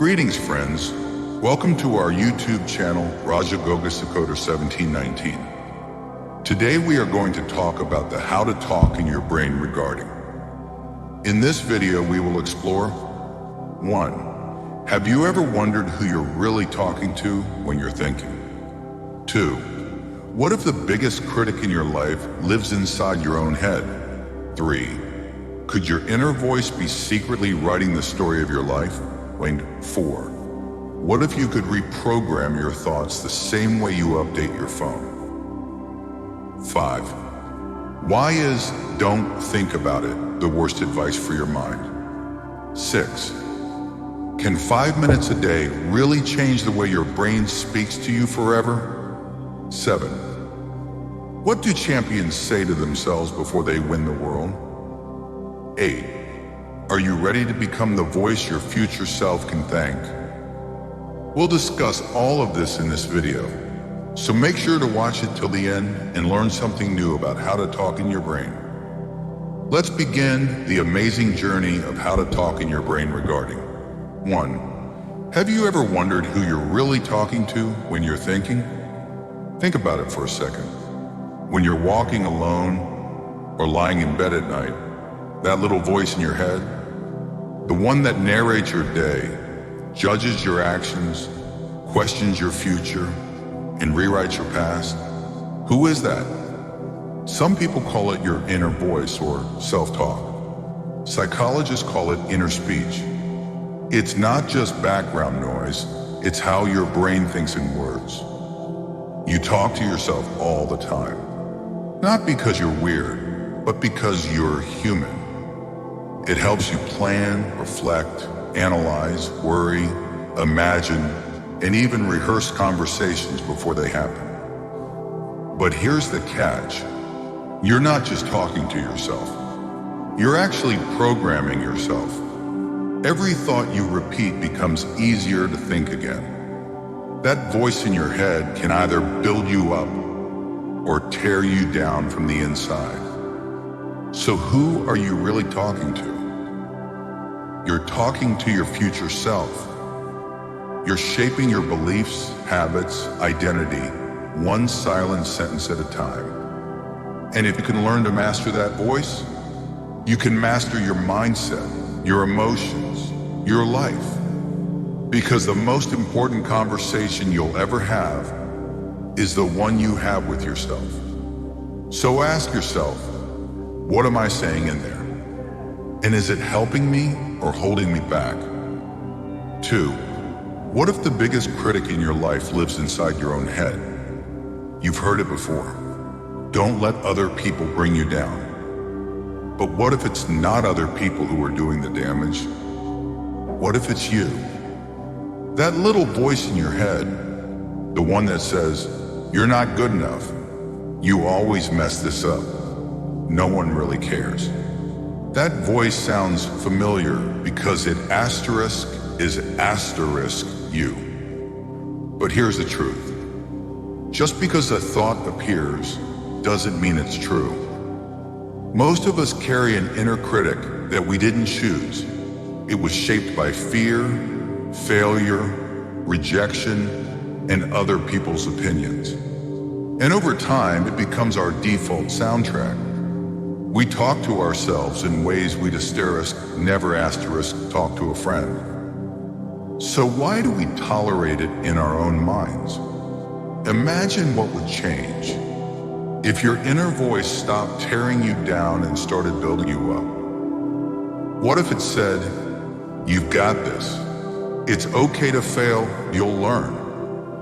Greetings, friends. Welcome to our YouTube channel, drjoedispenzarewireyourbrain. Today we are going to talk about the how to talk in your brain regarding. In this video, we will explore 1. Have you ever wondered who you're really talking to when you're thinking? 2. What if the biggest critic in your life lives inside your own head? 3. Could your inner voice be secretly writing the story of your life? 4. What if you could reprogram your thoughts the same way you update your phone? 5. Why is "don't think about it" the worst advice for your mind? 6. Can 5 minutes a day really change the way your brain speaks to you forever? 7. What do champions say to themselves before they win the world? 8. Are you ready to become the voice your future self can thank? We'll discuss all of this in this video, so make sure to watch it till the end and learn something new about how to talk in your brain. Let's begin the amazing journey of how to talk in your brain regarding. 1. Have you ever wondered who you're really talking to when you're thinking? Think about it for a second. When you're walking alone or lying in bed at night, that little voice in your head, the one that narrates your day, judges your actions, questions your future, and rewrites your past, who is that? Some people call it your inner voice or self-talk. Psychologists call it inner speech. It's not just background noise, it's how your brain thinks in words. You talk to yourself all the time, not because you're weird, but because you're human. It helps you plan, reflect, analyze, worry, imagine, and even rehearse conversations before they happen. But here's the catch. You're not just talking to yourself. You're actually programming yourself. Every thought you repeat becomes easier to think again. That voice in your head can either build you up or tear you down from the inside. So who are you really talking to? You're talking to your future self. You're shaping your beliefs, habits, identity, one silent sentence at a time. And if you can learn to master that voice, you can master your mindset, your emotions, your life. Because the most important conversation you'll ever have is the one you have with yourself. So ask yourself, what am I saying in there? And is it helping me or holding me back? 2. What if the biggest critic in your life lives inside your own head? You've heard it before. Don't let other people bring you down. But what if it's not other people who are doing the damage? What if it's you? That little voice in your head, the one that says, "You're not good enough. You always mess this up. No one really cares." That voice sounds familiar because it is asterisk you. But here's the truth. Just because a thought appears doesn't mean it's true. Most of us carry an inner critic that we didn't choose. It was shaped by fear, failure, rejection, and other people's opinions. And over time, it becomes our default soundtrack. We talk to ourselves in ways we'd never talk to a friend. So why do we tolerate it in our own minds? Imagine what would change if your inner voice stopped tearing you down and started building you up. What if it said, "You've got this. It's okay to fail, you'll learn.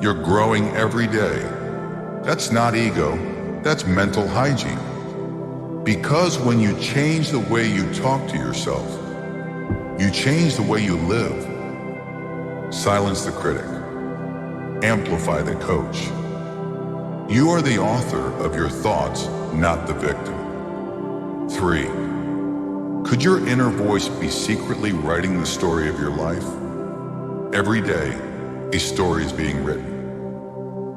You're growing every day." That's not ego, that's mental hygiene. Because when you change the way you talk to yourself, you change the way you live. Silence the critic. Amplify the coach. You are the author of your thoughts, not the victim. 3. Could your inner voice be secretly writing the story of your life? Every day, a story is being written.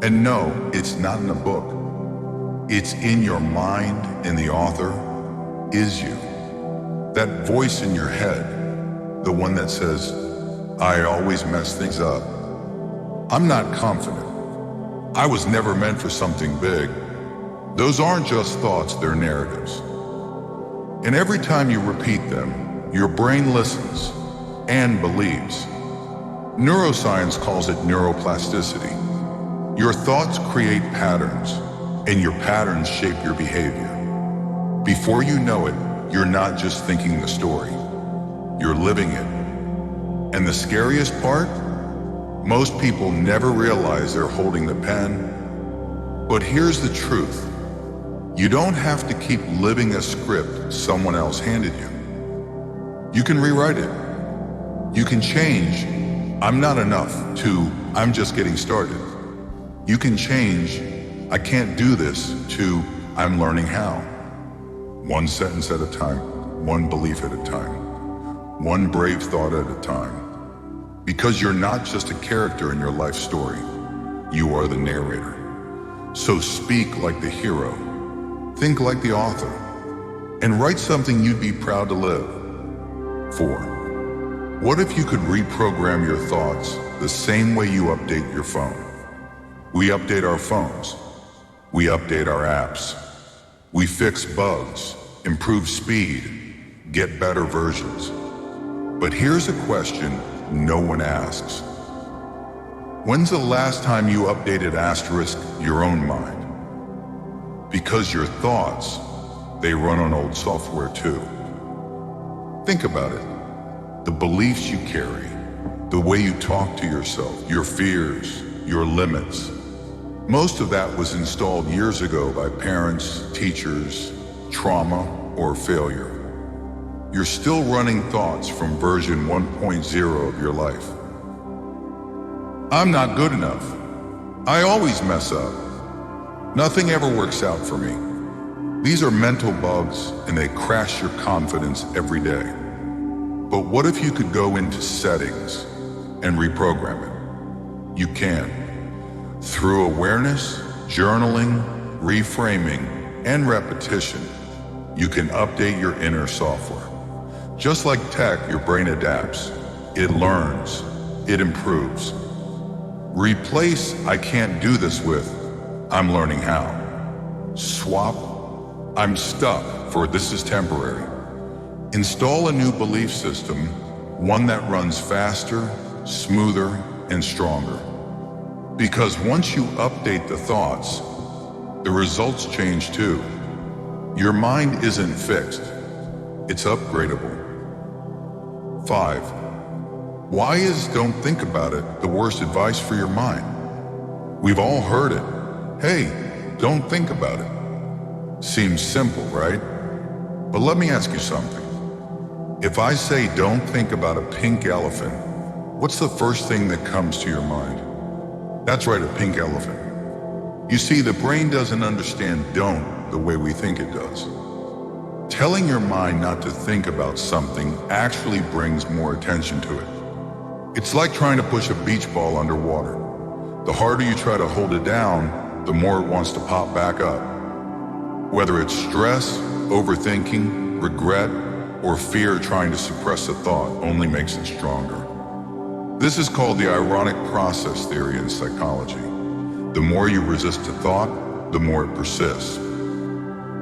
And no, it's not in a book. It's in your mind, and the author is you. That voice in your head, the one that says, I always mess things up. I'm not confident. I was never meant for something big. Those aren't just thoughts, they're narratives. And every time you repeat them, your brain listens and believes. Neuroscience calls it neuroplasticity. Your thoughts create patterns, and your patterns shape your behavior. Before you know it, you're not just thinking the story, you're living it. And the scariest part? Most people never realize they're holding the pen. But here's the truth. You don't have to keep living a script someone else handed you. You can rewrite it. You can change "I'm not enough" to "I'm just getting started." You can change "I can't do this" to "I'm learning how." One sentence at a time, one belief at a time, one brave thought at a time. Because you're not just a character in your life story, you are the narrator. So speak like the hero, think like the author, and write something you'd be proud to live. 4. What if you could reprogram your thoughts the same way you update your phone? We update our phones. We update our apps. We fix bugs, improve speed, get better versions. But here's a question no one asks. When's the last time you updated * your own mind? Because your thoughts, they run on old software too. Think about it. The beliefs you carry, the way you talk to yourself, your fears, your limits. Most of that was installed years ago by parents, teachers, trauma, or failure. You're still running thoughts from version 1.0 of your life. I'm not good enough. I always mess up. Nothing ever works out for me. These are mental bugs, and they crash your confidence every day. But what if you could go into settings and reprogram it? You can. Through awareness, journaling, reframing, and repetition, you can update your inner software. Just like tech, your brain adapts. It learns. It improves. Replace "I can't do this" with "I'm learning how." Swap "I'm stuck" for "this is temporary." Install a new belief system, one that runs faster, smoother, and stronger. Because once you update the thoughts, the results change too. Your mind isn't fixed. It's upgradable. 5. Why is "don't think about it" the worst advice for your mind? We've all heard it. Hey, don't think about it. Seems simple, right? But let me ask you something. If I say don't think about a pink elephant, what's the first thing that comes to your mind? That's right, a pink elephant. You see, the brain doesn't understand "don't" the way we think it does. Telling your mind not to think about something actually brings more attention to it. It's like trying to push a beach ball underwater. The harder you try to hold it down, the more it wants to pop back up. Whether it's stress, overthinking, regret, or fear trying to suppress a thought only makes it stronger. This is called the ironic process theory in psychology. The more you resist a thought, the more it persists.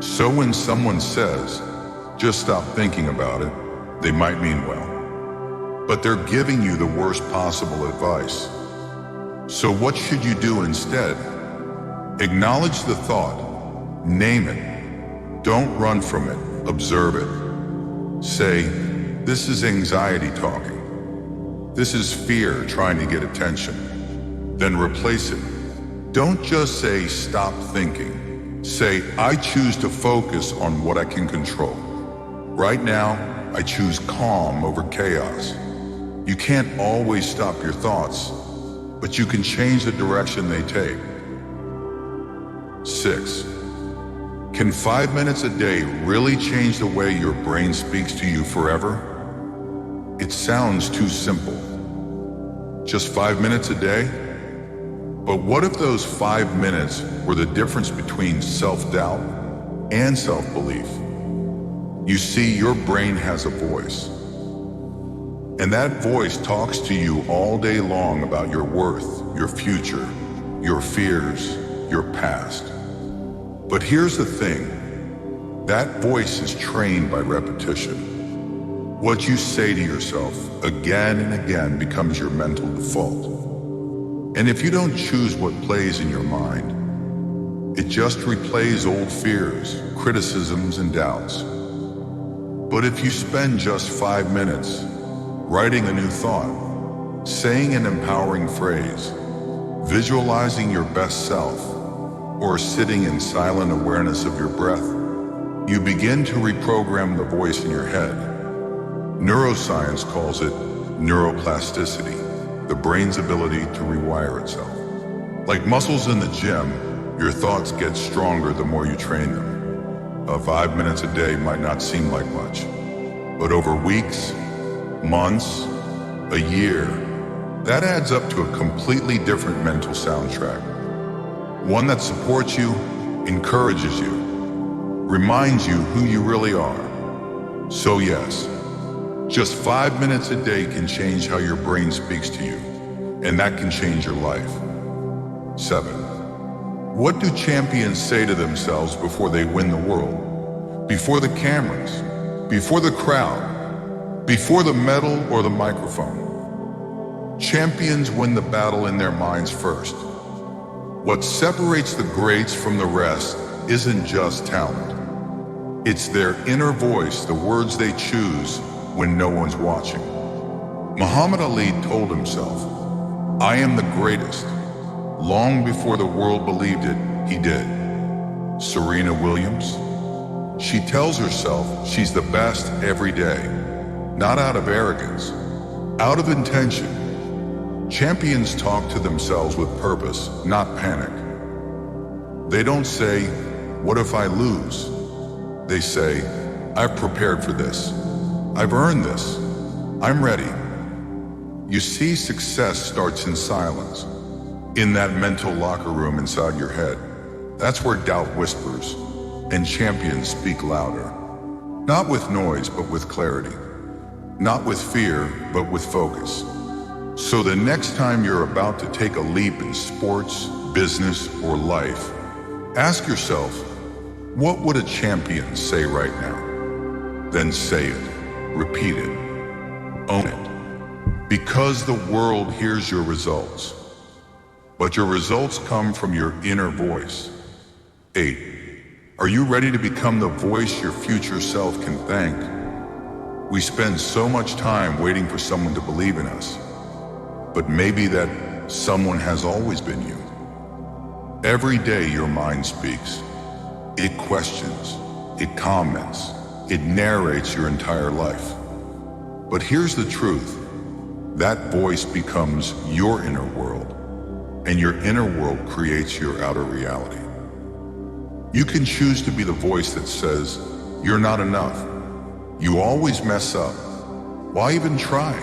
So when someone says, "just stop thinking about it," they might mean well. But they're giving you the worst possible advice. So what should you do instead? Acknowledge the thought. Name it. Don't run from it. Observe it. Say, "This is anxiety talking. This is fear trying to get attention." Then replace it. Don't just say "stop thinking." Say, "I choose to focus on what I can control. Right now, I choose calm over chaos." You can't always stop your thoughts, but you can change the direction they take. 6. Can 5 minutes a day really change the way your brain speaks to you forever? It sounds too simple. Just 5 minutes a day? But what if those 5 minutes were the difference between self-doubt and self-belief? You see, your brain has a voice. And that voice talks to you all day long about your worth, your future, your fears, your past. But here's the thing, that voice is trained by repetition. What you say to yourself again and again becomes your mental default. And if you don't choose what plays in your mind, it just replays old fears, criticisms, and doubts. But if you spend just 5 minutes writing a new thought, saying an empowering phrase, visualizing your best self, or sitting in silent awareness of your breath, you begin to reprogram the voice in your head. Neuroscience calls it neuroplasticity, the brain's ability to rewire itself. Like muscles in the gym, your thoughts get stronger the more you train them. 5 minutes a day might not seem like much, but over weeks, months, a year, that adds up to a completely different mental soundtrack. One that supports you, encourages you, reminds you who you really are. So yes, just 5 minutes a day can change how your brain speaks to you, and that can change your life. 7. What do champions say to themselves before they win the world? Before the cameras, before the crowd, before the medal or the microphone? Champions win the battle in their minds first. What separates the greats from the rest isn't just talent. It's their inner voice, the words they choose when no one's watching. Muhammad Ali told himself, "I am the greatest." Long before the world believed it, he did. Serena Williams, she tells herself she's the best every day, not out of arrogance, out of intention. Champions talk to themselves with purpose, not panic. They don't say, "What if I lose?" They say, "I've prepared for this. I've earned this. I'm ready." You see, success starts in silence, in that mental locker room inside your head. That's where doubt whispers, and champions speak louder. Not with noise, but with clarity. Not with fear, but with focus. So the next time you're about to take a leap in sports, business, or life, ask yourself, what would a champion say right now? Then say it, repeat it, own it. Because the world hears your results, but your results come from your inner voice. 8. Are you ready to become the voice your future self can thank? We spend so much time waiting for someone to believe in us, but maybe that someone has always been you. Every day your mind speaks. It questions, it comments, it narrates your entire life. But here's the truth. That voice becomes your inner world, and your inner world creates your outer reality. You can choose to be the voice that says, "You're not enough. You always mess up. Why even try?"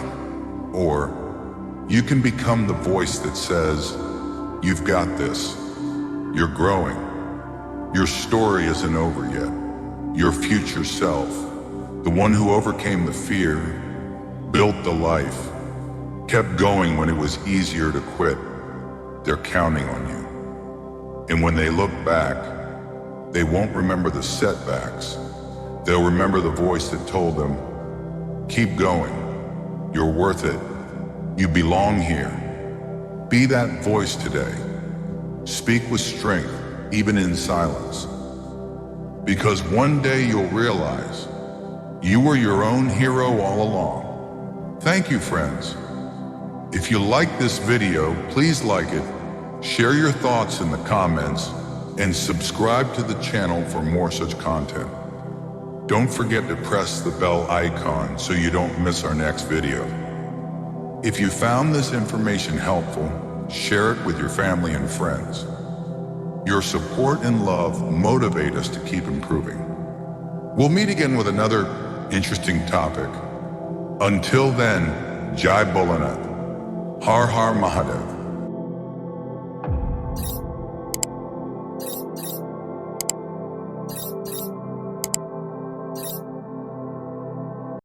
Or you can become the voice that says, "You've got this. You're growing. Your story isn't over yet. Your future self, the one who overcame the fear, built the life, kept going when it was easier to quit, they're counting on you. And when they look back, they won't remember the setbacks. They'll remember the voice that told them, keep going. You're worth it. You belong here." Be that voice today. Speak with strength, even in silence. Because one day you'll realize you were your own hero all along. Thank you, friends. If you like this video, please like it, share your thoughts in the comments, and subscribe to the channel for more such content. Don't forget to press the bell icon so you don't miss our next video. If you found this information helpful, share it with your family and friends. Your support and love motivate us to keep improving. We'll meet again with another interesting topic. Until then, Jai Bolanat. Har Har Mahadev.